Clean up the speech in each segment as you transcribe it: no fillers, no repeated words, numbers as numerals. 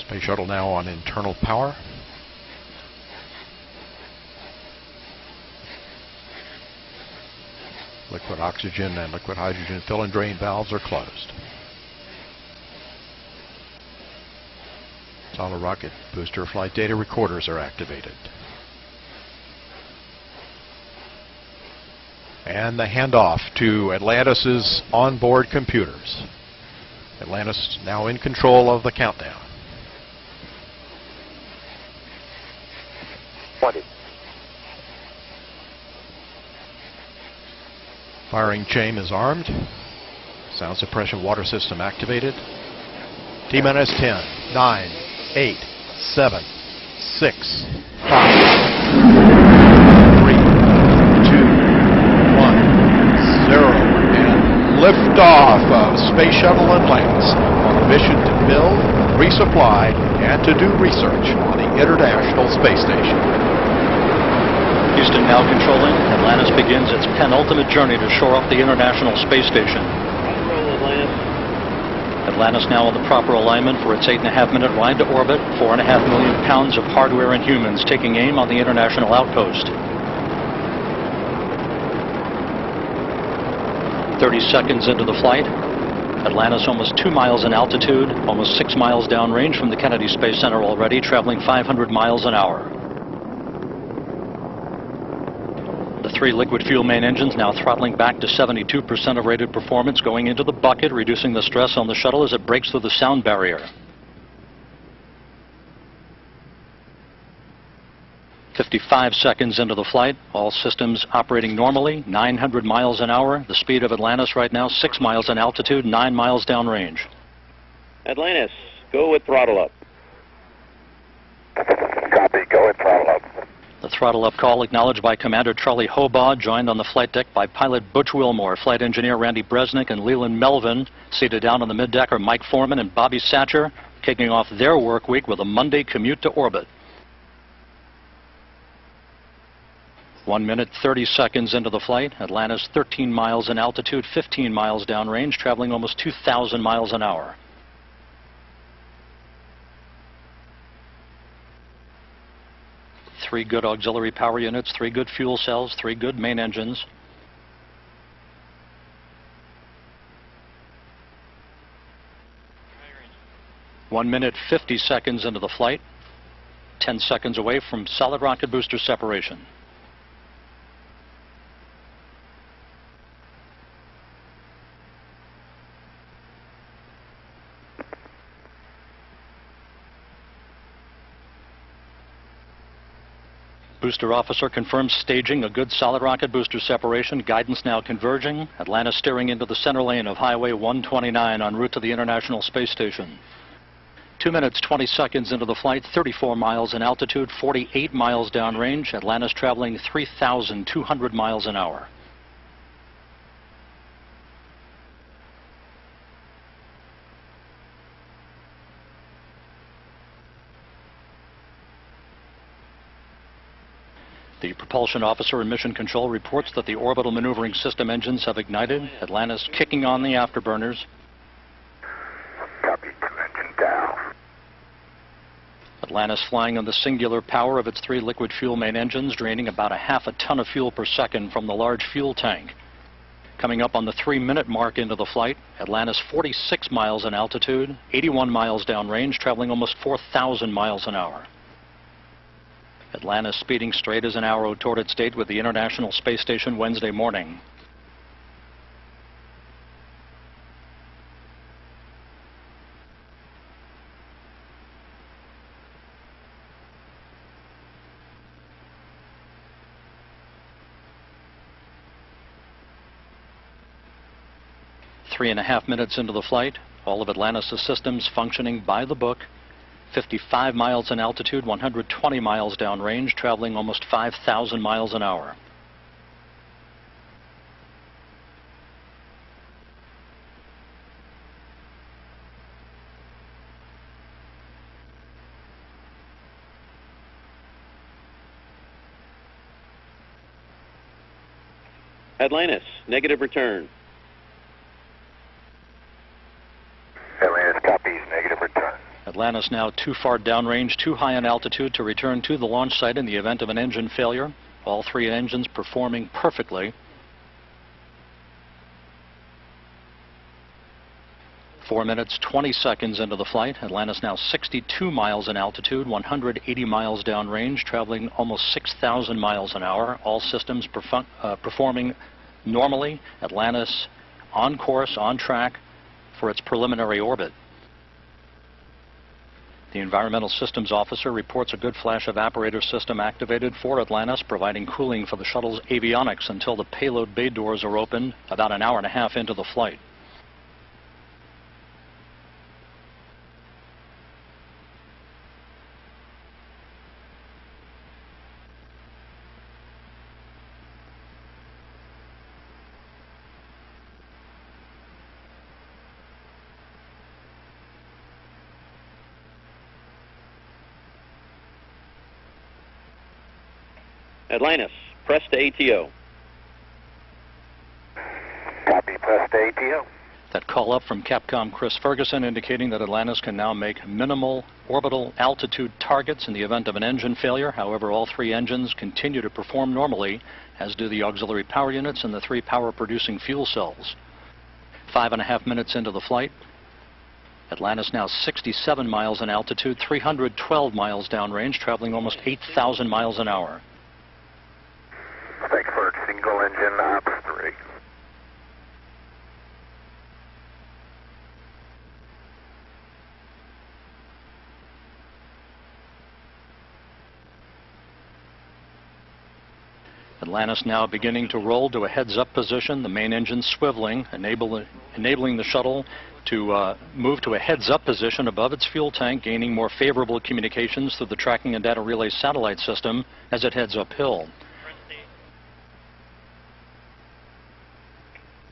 Space shuttle now on internal power. Liquid oxygen and liquid hydrogen fill and drain valves are closed. Solid rocket booster flight data recorders are activated. And the handoff to Atlantis' onboard computers. Atlantis now in control of the countdown. 20. Firing chain is armed. Sound suppression water system activated. T-minus 10, 9, 8, 7, 6, 5, 3, 2, 1, 0, and liftoff of Space Shuttle Atlantis on a mission to build, resupply, and to do research on the International Space Station. Houston now controlling. Atlantis begins its penultimate journey to shore up the International Space Station. Atlantis now in the proper alignment for its 8.5-minute ride to orbit. 4.5 million pounds of hardware and humans taking aim on the International Outpost. 30 seconds into the flight. Atlantis almost 2 miles in altitude, almost 6 miles downrange from the Kennedy Space Center already, traveling 500 miles an hour. The 3 liquid fuel main engines now throttling back to 72% of rated performance, going into the bucket, reducing the stress on the shuttle as it breaks through the sound barrier. 55 seconds into the flight, all systems operating normally, 900 miles an hour. The speed of Atlantis right now, 6 miles in altitude, 9 miles downrange. Atlantis, go with throttle up. Copy, go with throttle up. The throttle up call acknowledged by Commander Charlie Hobaugh, joined on the flight deck by pilot Butch Wilmore, flight engineer Randy Bresnik and Leland Melvin. Seated down on the middeck are Mike Foreman and Bobby Satcher, kicking off their work week with a Monday commute to orbit. 1 minute, 30 seconds into the flight. Atlantis 13 miles in altitude, 15 miles downrange, traveling almost 2,000 miles an hour. Three good auxiliary power units, 3 good fuel cells, 3 good main engines. One minute, 50 seconds into the flight. 10 seconds away from solid rocket booster separation. Booster officer confirms staging a good solid rocket booster separation. Guidance now converging. Atlantis steering into the center lane of Highway 129 en route to the International Space Station. 2 minutes, 20 seconds into the flight, 34 miles in altitude, 48 miles downrange. Atlantis traveling 3,200 miles an hour. The propulsion officer in mission control reports that the orbital maneuvering system engines have ignited. Atlantis kicking on the afterburners. Copy, 2 engine down. Atlantis flying on the singular power of its 3 liquid fuel main engines, draining about a half a ton of fuel per second from the large fuel tank. Coming up on the 3-minute mark into the flight, Atlantis 46 miles in altitude, 81 miles downrange, traveling almost 4,000 miles an hour. Atlantis speeding straight as an arrow toward its date with the International Space Station Wednesday morning. Three and a half minutes into the flight, all of Atlantis' systems functioning by the book. 55 miles in altitude, 120 miles downrange, traveling almost 5,000 miles an hour. Atlantis, negative return. Atlantis copies, negative return. Atlantis now too far downrange, too high in altitude to return to the launch site in the event of an engine failure. All three engines performing perfectly. 4 minutes, 20 seconds into the flight. Atlantis now 62 miles in altitude, 180 miles downrange, traveling almost 6,000 miles an hour. All systems performing normally. Atlantis on course, on track for its preliminary orbit. The Environmental Systems Officer reports a good flash evaporator system activated for Atlantis, providing cooling for the shuttle's avionics until the payload bay doors are opened about an hour and a half into the flight. Atlantis, press to ATO. Copy, press to ATO. That call up from Capcom Chris Ferguson indicating that Atlantis can now make minimal orbital altitude targets in the event of an engine failure. However, all three engines continue to perform normally, as do the auxiliary power units and the three power-producing fuel cells. 5.5 minutes into the flight, Atlantis now 67 miles in altitude, 312 miles downrange, traveling almost 8,000 miles an hour. Frankfurt, single engine ops 3. Atlantis now beginning to roll to a heads-up position, the main engine swiveling, enabling the shuttle to move to a heads-up position above its fuel tank, gaining more favorable communications through the tracking and data relay satellite system as it heads uphill.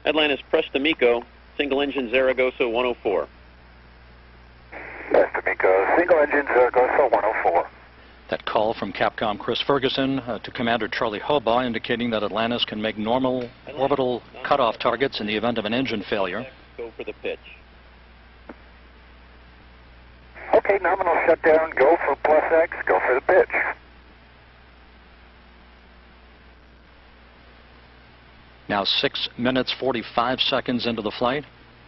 Atlantis, press to MECO, single engine Zaragoza 104. Press to MECO, single engine Zaragoza 104. That call from Capcom Chris Ferguson to Commander Charlie Hobaugh indicating that Atlantis can make normal orbital cutoff targets in the event of an engine failure. Go for the pitch. Okay, nominal shutdown, go for plus X, go for the pitch. Now 6 minutes 45 seconds into the flight.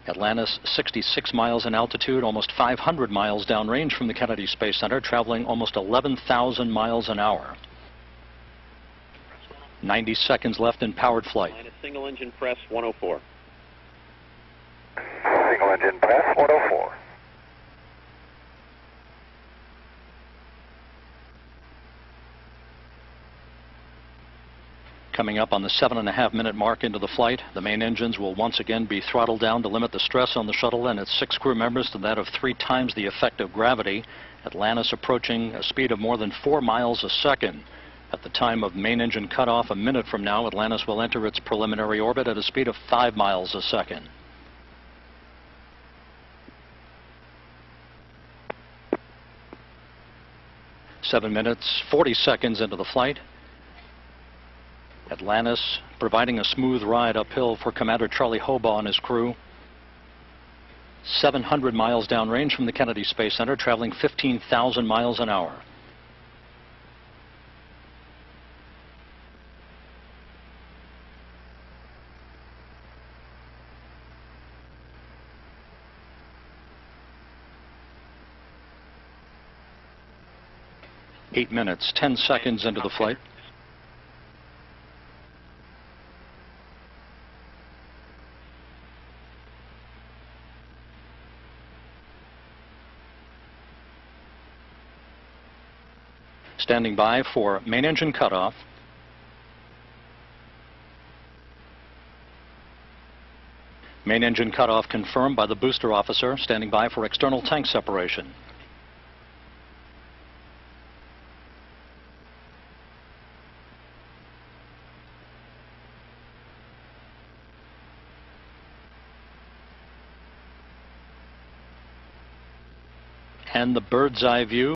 Atlantis 66 miles in altitude, almost 500 miles downrange from the Kennedy Space Center, traveling almost 11,000 miles an hour. 90 seconds left in powered flight. Single engine press 104. Single engine press 104. Coming up on the 7.5 minute mark into the flight, the main engines will once again be throttled down to limit the stress on the shuttle and its 6 crew members to that of 3 times the effect of gravity. Atlantis approaching a speed of more than 4 miles a second. At the time of main engine cutoff, a minute from now, Atlantis will enter its preliminary orbit at a speed of 5 miles a second. Seven minutes, 40 seconds into the flight. Atlantis providing a smooth ride uphill for Commander Charlie Hobaugh and his crew. 700 miles downrange from the Kennedy Space Center, traveling 15,000 miles an hour. Eight minutes, 10 seconds into the flight. Standing by for main engine cutoff. Main engine cutoff confirmed by the booster officer, standing by for external tank separation. And the bird's eye view